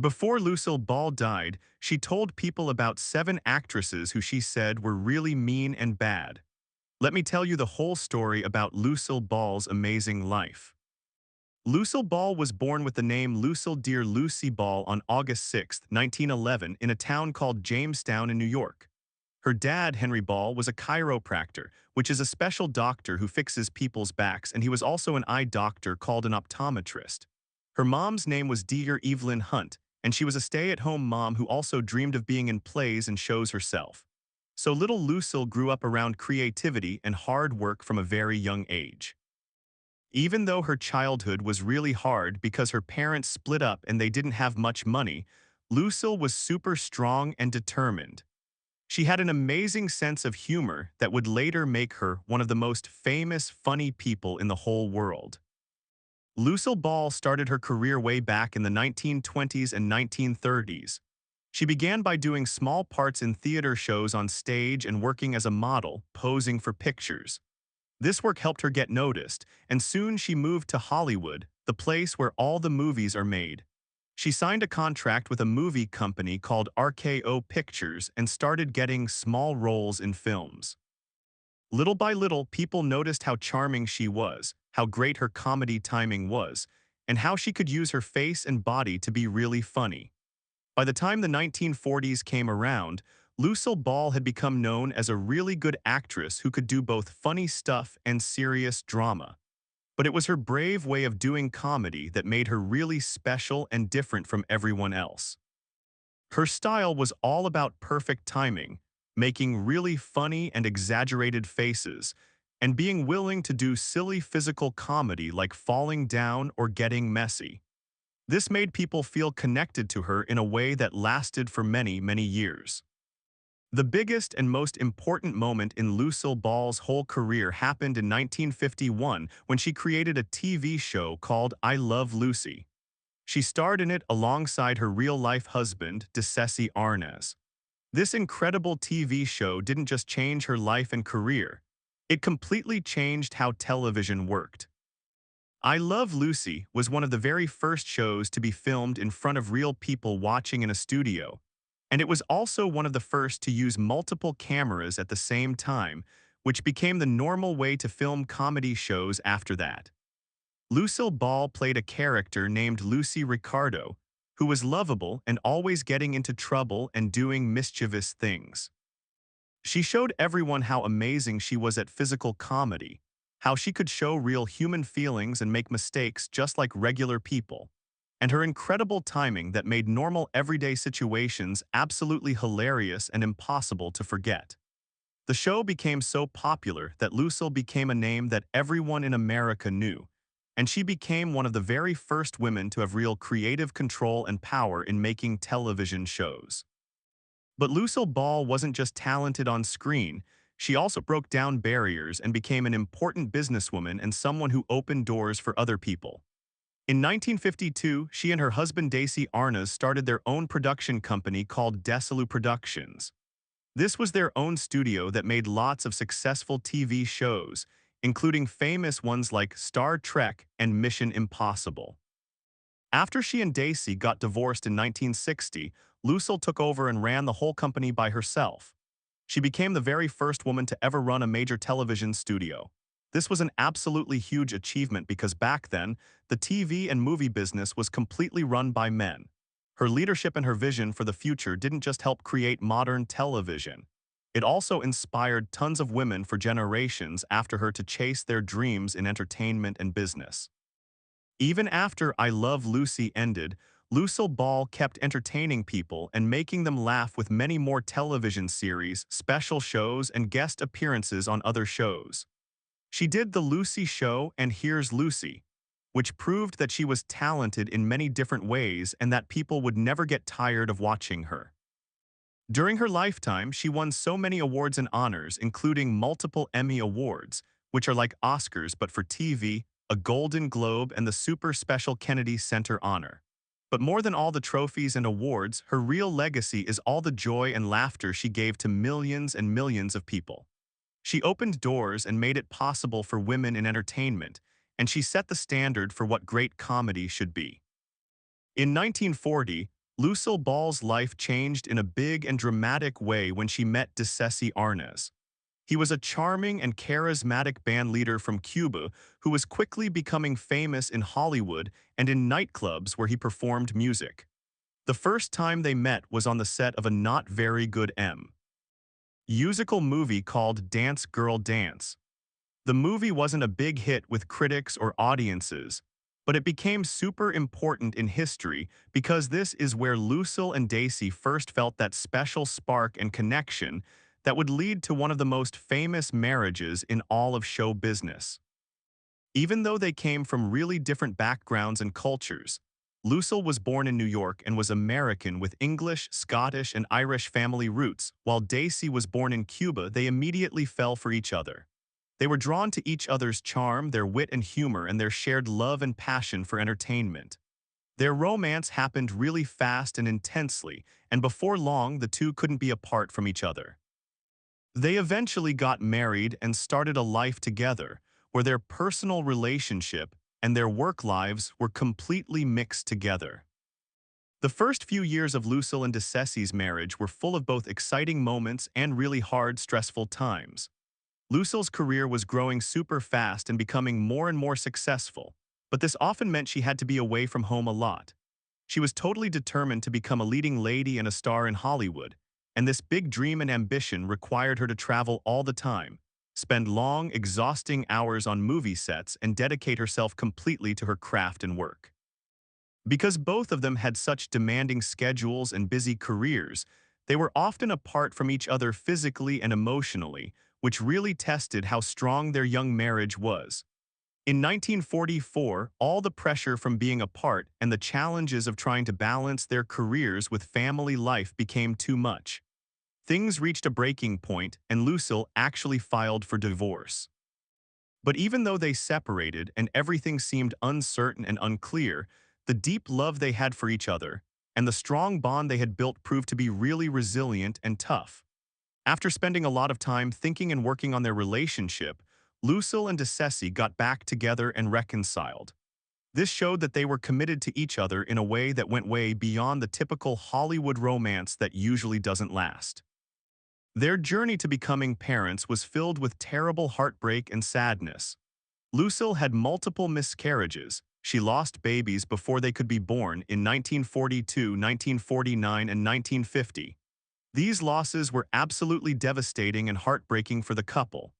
Before Lucille Ball died, she told people about 7 actresses who she said were really mean and bad. Let me tell you the whole story about Lucille Ball's amazing life. Lucille Ball was born with the name Lucille Dear Lucy Ball on August 6, 1911, in a town called Jamestown in New York. Her dad, Henry Ball, was a chiropractor, which is a special doctor who fixes people's backs, and he was also an eye doctor called an optometrist. Her mom's name was Dear Evelyn Hunt, and she was a stay-at-home mom who also dreamed of being in plays and shows herself. So little Lucille grew up around creativity and hard work from a very young age. Even though her childhood was really hard because her parents split up and they didn't have much money, Lucille was super strong and determined. She had an amazing sense of humor that would later make her one of the most famous, funny people in the whole world. Lucille Ball started her career way back in the 1920s and 1930s. She began by doing small parts in theater shows on stage and working as a model, posing for pictures. This work helped her get noticed, and soon she moved to Hollywood, the place where all the movies are made. She signed a contract with a movie company called RKO Pictures and started getting small roles in films. Little by little, people noticed how charming she was, how great her comedy timing was, and how she could use her face and body to be really funny. By the time the 1940s came around, Lucille Ball had become known as a really good actress who could do both funny stuff and serious drama. But it was her brave way of doing comedy that made her really special and different from everyone else. Her style was all about perfect timing, making really funny and exaggerated faces, and being willing to do silly physical comedy like falling down or getting messy. This made people feel connected to her in a way that lasted for many, many years. The biggest and most important moment in Lucille Ball's whole career happened in 1951 when she created a TV show called I Love Lucy. She starred in it alongside her real-life husband, Jesse Arnaz. This incredible TV show didn't just change her life and career, it completely changed how television worked. I Love Lucy was one of the very first shows to be filmed in front of real people watching in a studio, and it was also one of the first to use multiple cameras at the same time, which became the normal way to film comedy shows after that. Lucille Ball played a character named Lucy Ricardo, who was lovable and always getting into trouble and doing mischievous things. She showed everyone how amazing she was at physical comedy, how she could show real human feelings and make mistakes just like regular people, and her incredible timing that made normal everyday situations absolutely hilarious and impossible to forget. The show became so popular that Lucille became a name that everyone in America knew, and she became one of the very first women to have real creative control and power in making television shows. But Lucille Ball wasn't just talented on screen, she also broke down barriers and became an important businesswoman and someone who opened doors for other people. In 1952, she and her husband Jesse Arnaz started their own production company called Desilu Productions. This was their own studio that made lots of successful TV shows, including famous ones like Star Trek and Mission Impossible. After she and Dacey got divorced in 1960, Lucille took over and ran the whole company by herself. She became the very first woman to ever run a major television studio. This was an absolutely huge achievement because back then, the TV and movie business was completely run by men. Her leadership and her vision for the future didn't just help create modern television. It also inspired tons of women for generations after her to chase their dreams in entertainment and business. Even after I Love Lucy ended, Lucille Ball kept entertaining people and making them laugh with many more television series, special shows, and guest appearances on other shows. She did The Lucy Show and Here's Lucy, which proved that she was talented in many different ways and that people would never get tired of watching her. During her lifetime, she won so many awards and honors, including multiple Emmy Awards, which are like Oscars but for TV, a Golden Globe, and the super special Kennedy Center honor. But more than all the trophies and awards, her real legacy is all the joy and laughter she gave to millions and millions of people. She opened doors and made it possible for women in entertainment, and she set the standard for what great comedy should be. In 1940, Lucille Ball's life changed in a big and dramatic way when she met Dicessi Arnaz. He was a charming and charismatic bandleader from Cuba who was quickly becoming famous in Hollywood and in nightclubs where he performed music. The first time they met was on the set of a not very good musical movie called Dance Girl Dance. The movie wasn't a big hit with critics or audiences, but it became super important in history because this is where Lucille and Daisy first felt that special spark and connection that would lead to one of the most famous marriages in all of show business. Even though they came from really different backgrounds and cultures, Lucille was born in New York and was American with English, Scottish, and Irish family roots, while Daisy was born in Cuba. They immediately fell for each other. They were drawn to each other's charm, their wit and humor, and their shared love and passion for entertainment. Their romance happened really fast and intensely, and before long, the two couldn't be apart from each other. They eventually got married and started a life together, where their personal relationship and their work lives were completely mixed together. The first few years of Lucille and Dicessi's marriage were full of both exciting moments and really hard, stressful times. Lucille's career was growing super fast and becoming more and more successful, but this often meant she had to be away from home a lot. She was totally determined to become a leading lady and a star in Hollywood, and this big dream and ambition required her to travel all the time, spend long, exhausting hours on movie sets, and dedicate herself completely to her craft and work. Because both of them had such demanding schedules and busy careers, they were often apart from each other physically and emotionally, which really tested how strong their young marriage was. In 1944, all the pressure from being apart and the challenges of trying to balance their careers with family life became too much. Things reached a breaking point, and Lucille actually filed for divorce. But even though they separated and everything seemed uncertain and unclear, the deep love they had for each other and the strong bond they had built proved to be really resilient and tough. After spending a lot of time thinking and working on their relationship, Lucille and Dicessi got back together and reconciled. This showed that they were committed to each other in a way that went way beyond the typical Hollywood romance that usually doesn't last. Their journey to becoming parents was filled with terrible heartbreak and sadness. Lucille had multiple miscarriages. She lost babies before they could be born in 1942, 1949, and 1950. These losses were absolutely devastating and heartbreaking for the couple.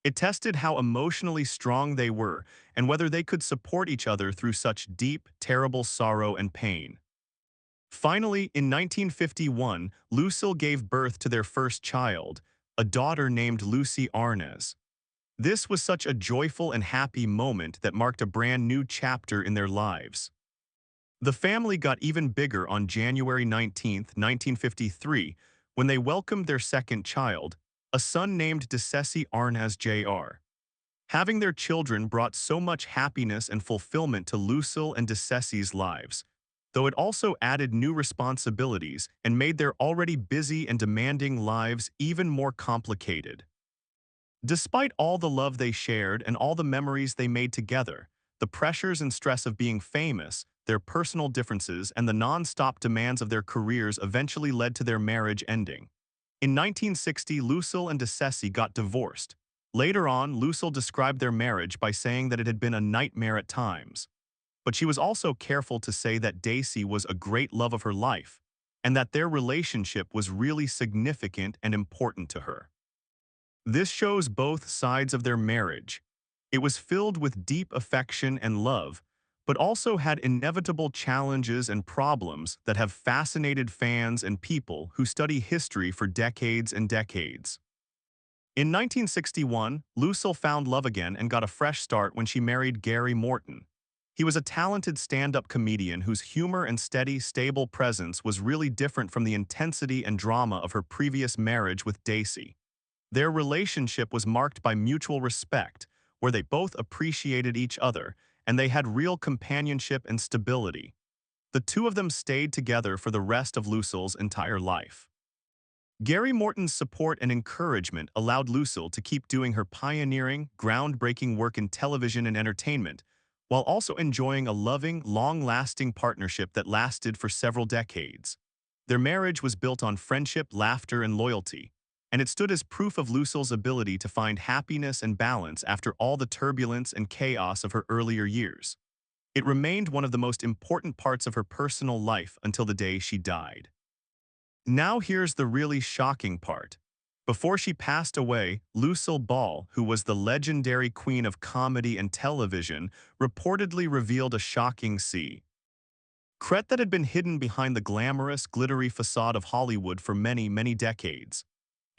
It tested how emotionally strong they were and whether they could support each other through such deep, terrible sorrow and pain. Finally, in 1951, Lucille gave birth to their first child, a daughter named Lucy Arnaz. This was such a joyful and happy moment that marked a brand new chapter in their lives. The family got even bigger on January 19, 1953, when they welcomed their second child, a son named Dicessi Arnaz Jr. Having their children brought so much happiness and fulfillment to Lucille and Dicessi's lives, though it also added new responsibilities and made their already busy and demanding lives even more complicated. Despite all the love they shared and all the memories they made together, the pressures and stress of being famous, their personal differences, and the non-stop demands of their careers eventually led to their marriage ending. In 1960, Lucille and Dicessi got divorced. Later on, Lucille described their marriage by saying that it had been a nightmare at times. But she was also careful to say that Daisy was a great love of her life, and that their relationship was really significant and important to her. This shows both sides of their marriage. It was filled with deep affection and love, but also had inevitable challenges and problems that have fascinated fans and people who study history for decades and decades. In 1961, Lucille found love again and got a fresh start when she married Gary Morton. He was a talented stand-up comedian whose humor and steady, stable presence was really different from the intensity and drama of her previous marriage with Daisy. Their relationship was marked by mutual respect, where they both appreciated each other, and they had real companionship and stability. The two of them stayed together for the rest of Lucille's entire life. Gary Morton's support and encouragement allowed Lucille to keep doing her pioneering, groundbreaking work in television and entertainment, while also enjoying a loving, long-lasting partnership that lasted for several decades. Their marriage was built on friendship, laughter, and loyalty, and it stood as proof of Lucille's ability to find happiness and balance after all the turbulence and chaos of her earlier years. It remained one of the most important parts of her personal life until the day she died. Now here's the really shocking part. Before she passed away, Lucille Ball, who was the legendary queen of comedy and television, reportedly revealed a shocking secret that had been hidden behind the glamorous, glittery facade of Hollywood for many, many decades.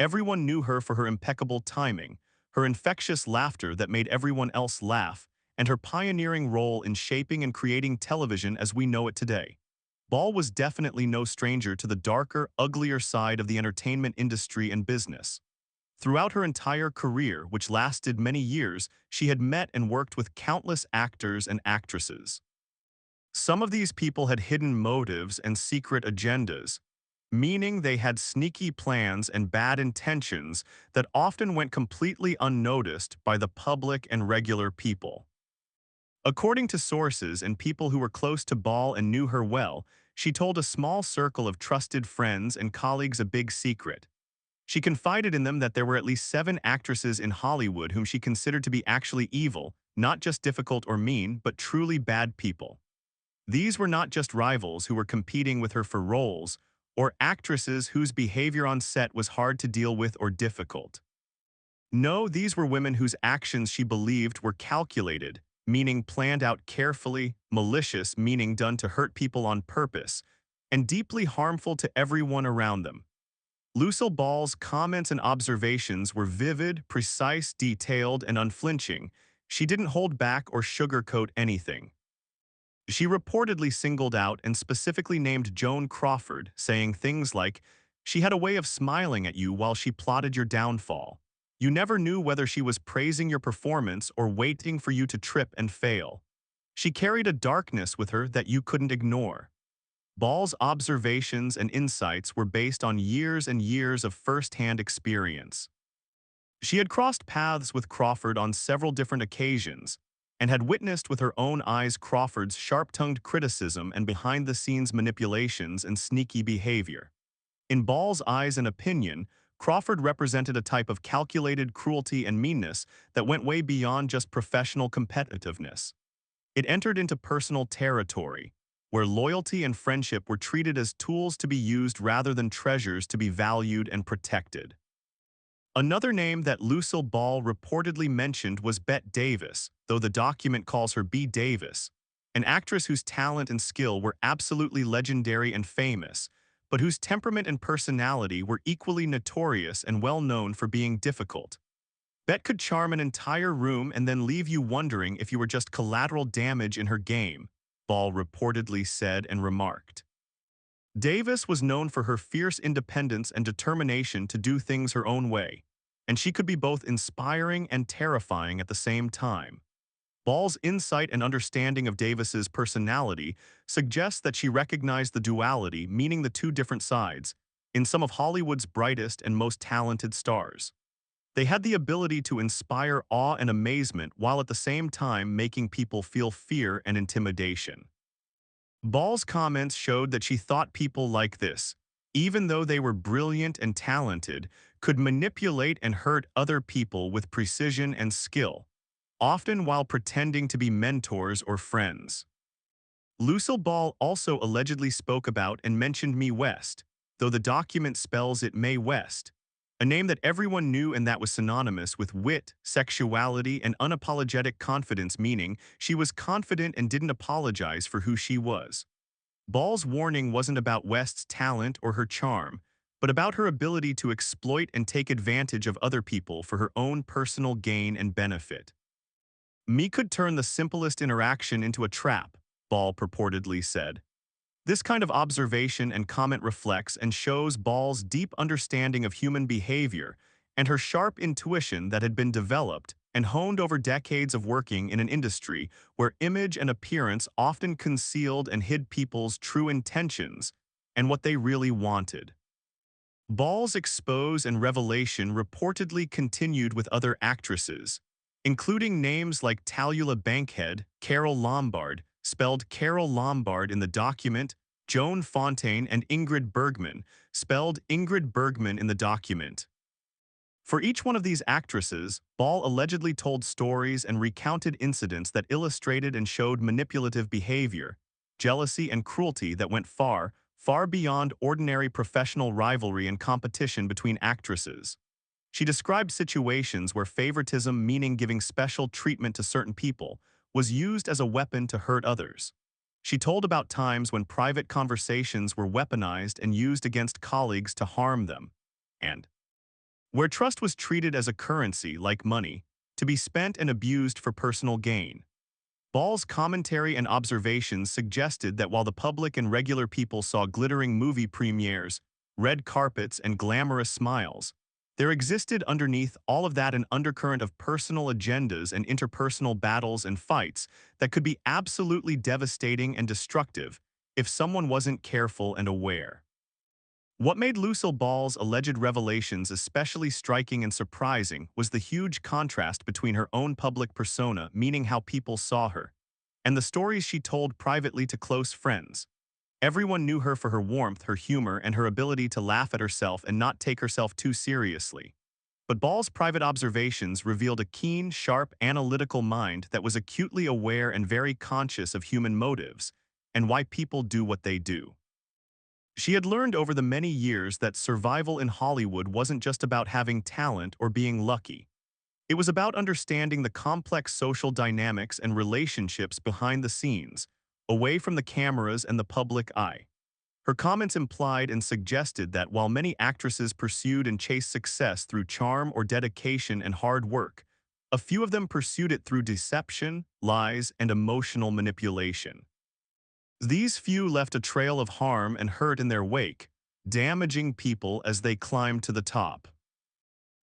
Everyone knew her for her impeccable timing, her infectious laughter that made everyone else laugh, and her pioneering role in shaping and creating television as we know it today. Ball was definitely no stranger to the darker, uglier side of the entertainment industry and business. Throughout her entire career, which lasted many years, she had met and worked with countless actors and actresses. Some of these people had hidden motives and secret agendas, meaning they had sneaky plans and bad intentions that often went completely unnoticed by the public and regular people. According to sources and people who were close to Ball and knew her well, she told a small circle of trusted friends and colleagues a big secret. She confided in them that there were at least 7 actresses in Hollywood whom she considered to be actually evil, not just difficult or mean, but truly bad people. These were not just rivals who were competing with her for roles, or actresses whose behavior on set was hard to deal with or difficult. No, these were women whose actions she believed were calculated, meaning planned out carefully, malicious, meaning done to hurt people on purpose, and deeply harmful to everyone around them. Lucille Ball's comments and observations were vivid, precise, detailed, and unflinching. She didn't hold back or sugarcoat anything. She reportedly singled out and specifically named Joan Crawford, saying things like, "She had a way of smiling at you while she plotted your downfall. You never knew whether she was praising your performance or waiting for you to trip and fail. She carried a darkness with her that you couldn't ignore." Ball's observations and insights were based on years and years of first-hand experience. She had crossed paths with Crawford on several different occasions and had witnessed with her own eyes Crawford's sharp-tongued criticism and behind-the-scenes manipulations and sneaky behavior. In Ball's eyes and opinion, Crawford represented a type of calculated cruelty and meanness that went way beyond just professional competitiveness. It entered into personal territory, where loyalty and friendship were treated as tools to be used rather than treasures to be valued and protected. Another name that Lucille Ball reportedly mentioned was Bette Davis, though the document calls her B. Davis, an actress whose talent and skill were absolutely legendary and famous, but whose temperament and personality were equally notorious and well known for being difficult. Bette could charm an entire room and then leave you wondering if you were just collateral damage in her game, Ball reportedly said and remarked. Davis was known for her fierce independence and determination to do things her own way, and she could be both inspiring and terrifying at the same time. Ball's insight and understanding of Davis's personality suggests that she recognized the duality, meaning the two different sides, in some of Hollywood's brightest and most talented stars. They had the ability to inspire awe and amazement while at the same time making people feel fear and intimidation. Ball's comments showed that she thought people like this, even though they were brilliant and talented, could manipulate and hurt other people with precision and skill, often while pretending to be mentors or friends. Lucille Ball also allegedly spoke about and mentioned Mae West, though the document spells it Mae West, a name that everyone knew and that was synonymous with wit, sexuality, and unapologetic confidence, meaning she was confident and didn't apologize for who she was. Ball's warning wasn't about West's talent or her charm, but about her ability to exploit and take advantage of other people for her own personal gain and benefit. "Me could turn the simplest interaction into a trap," Ball purportedly said. This kind of observation and comment reflects and shows Ball's deep understanding of human behavior and her sharp intuition that had been developed and honed over decades of working in an industry where image and appearance often concealed and hid people's true intentions and what they really wanted. Ball's expose and revelation reportedly continued with other actresses, including names like Tallulah Bankhead, Carol Lombard, spelled Carol Lombard in the document, Joan Fontaine, and Ingrid Bergman, spelled Ingrid Bergman in the document. For each one of these actresses, Ball allegedly told stories and recounted incidents that illustrated and showed manipulative behavior, jealousy, and cruelty that went far, far beyond ordinary professional rivalry and competition between actresses. She described situations where favoritism, meaning giving special treatment to certain people, was used as a weapon to hurt others. She told about times when private conversations were weaponized and used against colleagues to harm them, and where trust was treated as a currency like money, to be spent and abused for personal gain. Ball's commentary and observations suggested that while the public and regular people saw glittering movie premieres, red carpets, and glamorous smiles, there existed underneath all of that an undercurrent of personal agendas and interpersonal battles and fights that could be absolutely devastating and destructive if someone wasn't careful and aware. What made Lucille Ball's alleged revelations especially striking and surprising was the huge contrast between her own public persona, meaning how people saw her, and the stories she told privately to close friends. Everyone knew her for her warmth, her humor, and her ability to laugh at herself and not take herself too seriously. But Ball's private observations revealed a keen, sharp, analytical mind that was acutely aware and very conscious of human motives and why people do what they do. She had learned over the many years that survival in Hollywood wasn't just about having talent or being lucky. It was about understanding the complex social dynamics and relationships behind the scenes, away from the cameras and the public eye. Her comments implied and suggested that while many actresses pursued and chased success through charm or dedication and hard work, a few of them pursued it through deception, lies, and emotional manipulation. These few left a trail of harm and hurt in their wake, damaging people as they climbed to the top.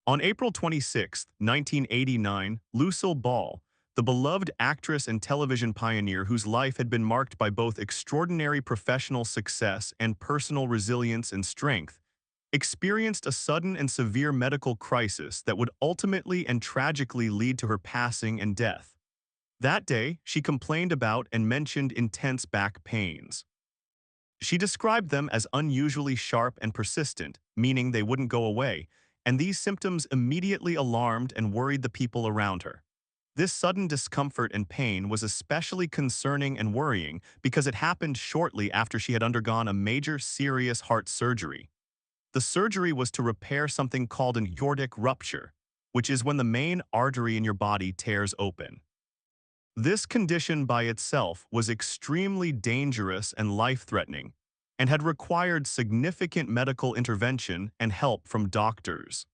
On April 26, 1989, Lucille Ball, the beloved actress and television pioneer whose life had been marked by both extraordinary professional success and personal resilience and strength, experienced a sudden and severe medical crisis that would ultimately and tragically lead to her passing and death. That day, she complained about and mentioned intense back pains. She described them as unusually sharp and persistent, meaning they wouldn't go away, and these symptoms immediately alarmed and worried the people around her. This sudden discomfort and pain was especially concerning and worrying because it happened shortly after she had undergone a major serious heart surgery. The surgery was to repair something called an aortic rupture, which is when the main artery in your body tears open. This condition by itself was extremely dangerous and life-threatening, and had required significant medical intervention and help from doctors.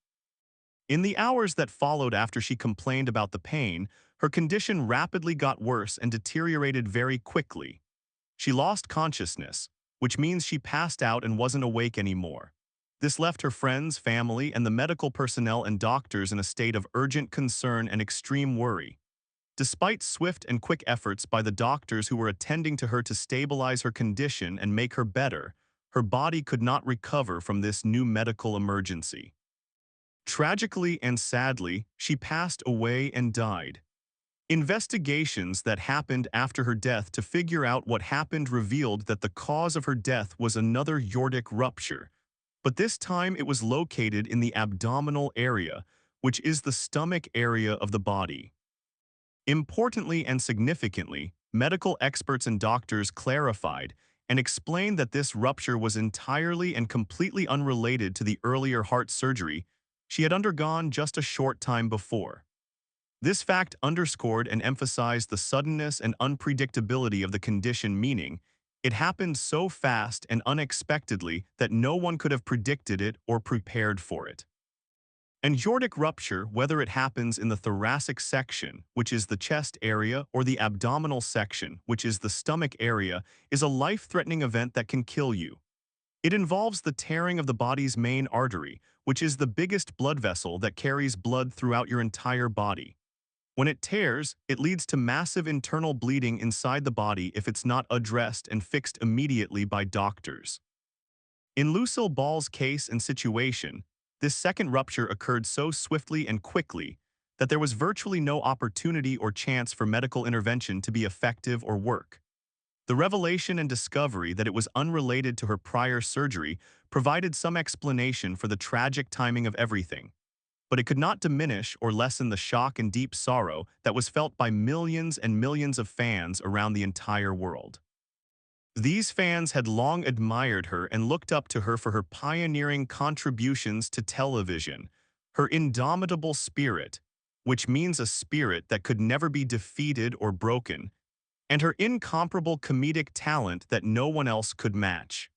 In the hours that followed after she complained about the pain, her condition rapidly got worse and deteriorated very quickly. She lost consciousness, which means she passed out and wasn't awake anymore. This left her friends, family, and the medical personnel and doctors in a state of urgent concern and extreme worry. Despite swift and quick efforts by the doctors who were attending to her to stabilize her condition and make her better, her body could not recover from this new medical emergency. Tragically and sadly, she passed away and died. Investigations that happened after her death to figure out what happened revealed that the cause of her death was another aortic rupture, but this time it was located in the abdominal area, which is the stomach area of the body. Importantly and significantly, medical experts and doctors clarified and explained that this rupture was entirely and completely unrelated to the earlier heart surgery she had undergone just a short time before. This fact underscored and emphasized the suddenness and unpredictability of the condition, meaning it happened so fast and unexpectedly that no one could have predicted it or prepared for it. An aortic rupture, whether it happens in the thoracic section, which is the chest area, or the abdominal section, which is the stomach area, is a life-threatening event that can kill you. It involves the tearing of the body's main artery, which is the biggest blood vessel that carries blood throughout your entire body. When it tears, it leads to massive internal bleeding inside the body if it's not addressed and fixed immediately by doctors. In Lucille Ball's case and situation, this second rupture occurred so swiftly and quickly that there was virtually no opportunity or chance for medical intervention to be effective or work. The revelation and discovery that it was unrelated to her prior surgery provided some explanation for the tragic timing of everything, but it could not diminish or lessen the shock and deep sorrow that was felt by millions and millions of fans around the entire world. These fans had long admired her and looked up to her for her pioneering contributions to television, her indomitable spirit, which means a spirit that could never be defeated or broken, and her incomparable comedic talent that no one else could match.